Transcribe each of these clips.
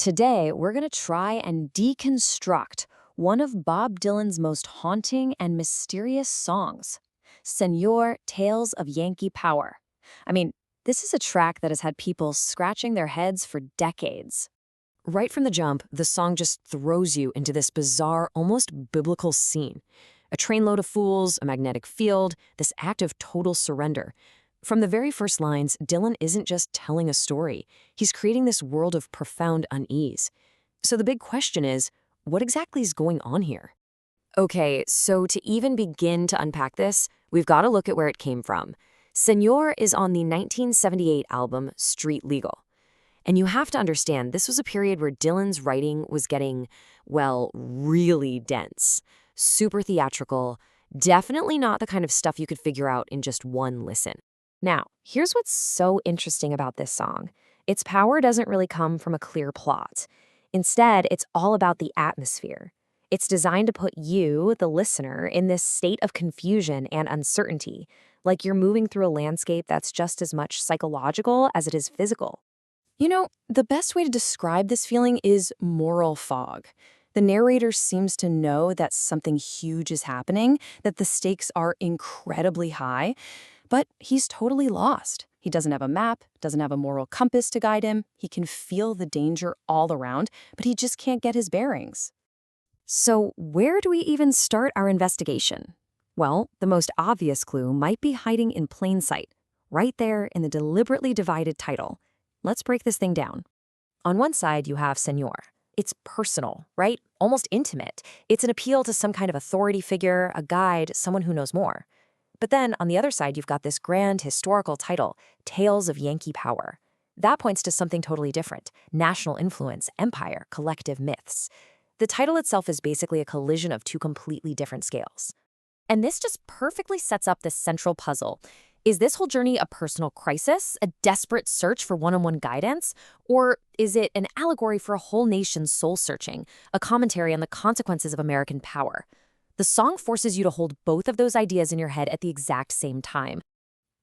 Today, we're going to try and deconstruct one of Bob Dylan's most haunting and mysterious songs, Señor, Tales of Yankee Power. I mean, this is a track that has had people scratching their heads for decades. Right from the jump, the song just throws you into this bizarre, almost biblical scene. A trainload of fools, a magnetic field, this act of total surrender. From the very first lines, Dylan isn't just telling a story. He's creating this world of profound unease. So the big question is, what exactly is going on here? Okay, so to even begin to unpack this, we've got to look at where it came from. Señor is on the 1978 album Street Legal. And you have to understand, this was a period where Dylan's writing was getting, well, really dense. Super theatrical, definitely not the kind of stuff you could figure out in just one listen. Now, here's what's so interesting about this song. Its power doesn't really come from a clear plot. Instead, it's all about the atmosphere. It's designed to put you, the listener, in this state of confusion and uncertainty, like you're moving through a landscape that's just as much psychological as it is physical. You know, the best way to describe this feeling is moral fog. The narrator seems to know that something huge is happening, that the stakes are incredibly high, but he's totally lost. He doesn't have a map, doesn't have a moral compass to guide him. He can feel the danger all around, but he just can't get his bearings. So where do we even start our investigation? Well, the most obvious clue might be hiding in plain sight, right there in the deliberately divided title. Let's break this thing down. On one side, you have Señor. It's personal, right? Almost intimate. It's an appeal to some kind of authority figure, a guide, someone who knows more. But then, on the other side, you've got this grand historical title, Tales of Yankee Power. That points to something totally different: national influence, empire, collective myths. The title itself is basically a collision of two completely different scales. And this just perfectly sets up this central puzzle. Is this whole journey a personal crisis, a desperate search for one-on-one guidance? Or is it an allegory for a whole nation's soul-searching, a commentary on the consequences of American power? The song forces you to hold both of those ideas in your head at the exact same time.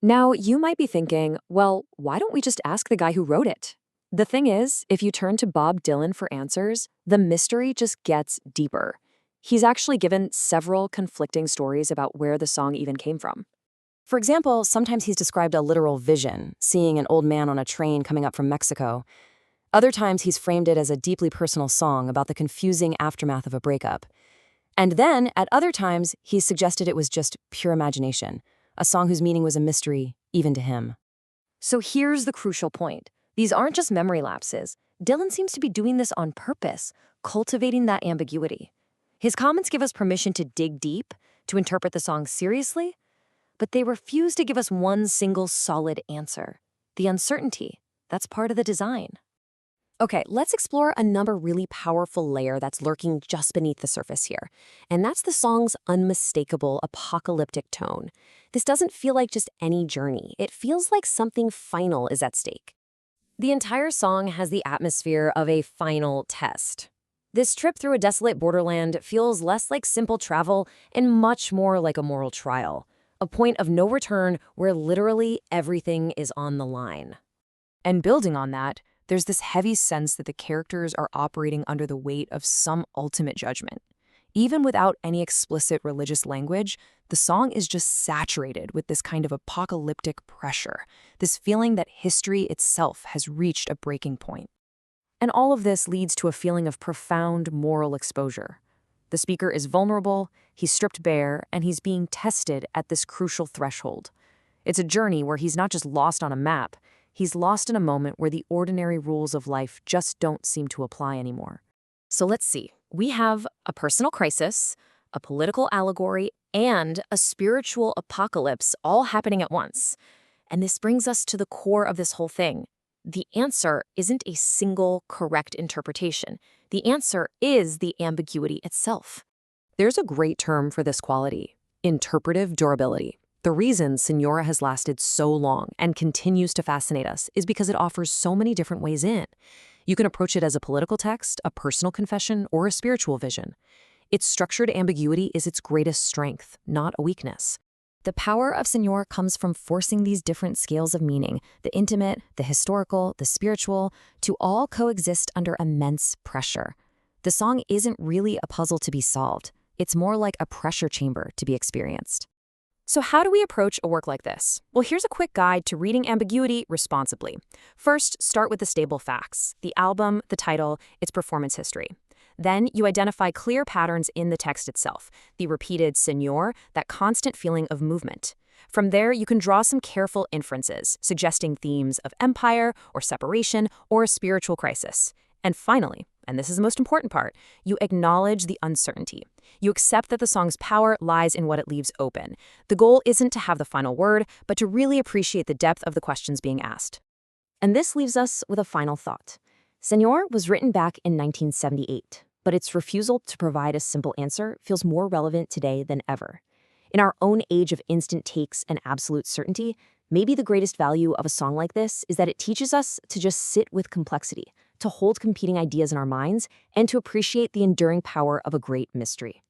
Now, you might be thinking, well, why don't we just ask the guy who wrote it? The thing is, if you turn to Bob Dylan for answers, the mystery just gets deeper. He's actually given several conflicting stories about where the song even came from. For example, sometimes he's described a literal vision, seeing an old man on a train coming up from Mexico. Other times he's framed it as a deeply personal song about the confusing aftermath of a breakup. And then, at other times, he's suggested it was just pure imagination, a song whose meaning was a mystery, even to him. So here's the crucial point. These aren't just memory lapses. Dylan seems to be doing this on purpose, cultivating that ambiguity. His comments give us permission to dig deep, to interpret the song seriously, but they refuse to give us one single solid answer. The uncertainty, that's part of the design. Okay, let's explore another really powerful layer that's lurking just beneath the surface here. And that's the song's unmistakable apocalyptic tone. This doesn't feel like just any journey. It feels like something final is at stake. The entire song has the atmosphere of a final test. This trip through a desolate borderland feels less like simple travel and much more like a moral trial. A point of no return where literally everything is on the line. And building on that, there's this heavy sense that the characters are operating under the weight of some ultimate judgment. Even without any explicit religious language, the song is just saturated with this kind of apocalyptic pressure, this feeling that history itself has reached a breaking point. And all of this leads to a feeling of profound moral exposure. The speaker is vulnerable, he's stripped bare, and he's being tested at this crucial threshold. It's a journey where he's not just lost on a map, he's lost in a moment where the ordinary rules of life just don't seem to apply anymore. So let's see. We have a personal crisis, a political allegory, and a spiritual apocalypse all happening at once. And this brings us to the core of this whole thing. The answer isn't a single correct interpretation. The answer is the ambiguity itself. There's a great term for this quality: interpretive durability. The reason Señora has lasted so long and continues to fascinate us is because it offers so many different ways in. You can approach it as a political text, a personal confession, or a spiritual vision. Its structured ambiguity is its greatest strength, not a weakness. The power of Señor comes from forcing these different scales of meaning, the intimate, the historical, the spiritual, to all coexist under immense pressure. The song isn't really a puzzle to be solved. It's more like a pressure chamber to be experienced. So how do we approach a work like this? Well, here's a quick guide to reading Ambiguity responsibly. First, start with the stable facts: the album, the title, its performance history. Then you identify clear patterns in the text itself, the repeated Señor, that constant feeling of movement. From there, you can draw some careful inferences, suggesting themes of empire or separation or a spiritual crisis. And finally, and this is the most important part, you acknowledge the uncertainty. You accept that the song's power lies in what it leaves open. The goal isn't to have the final word, but to really appreciate the depth of the questions being asked. And this leaves us with a final thought. Señor was written back in 1978, but its refusal to provide a simple answer feels more relevant today than ever. In our own age of instant takes and absolute certainty, maybe the greatest value of a song like this is that it teaches us to just sit with complexity, to hold competing ideas in our minds, and to appreciate the enduring power of a great mystery.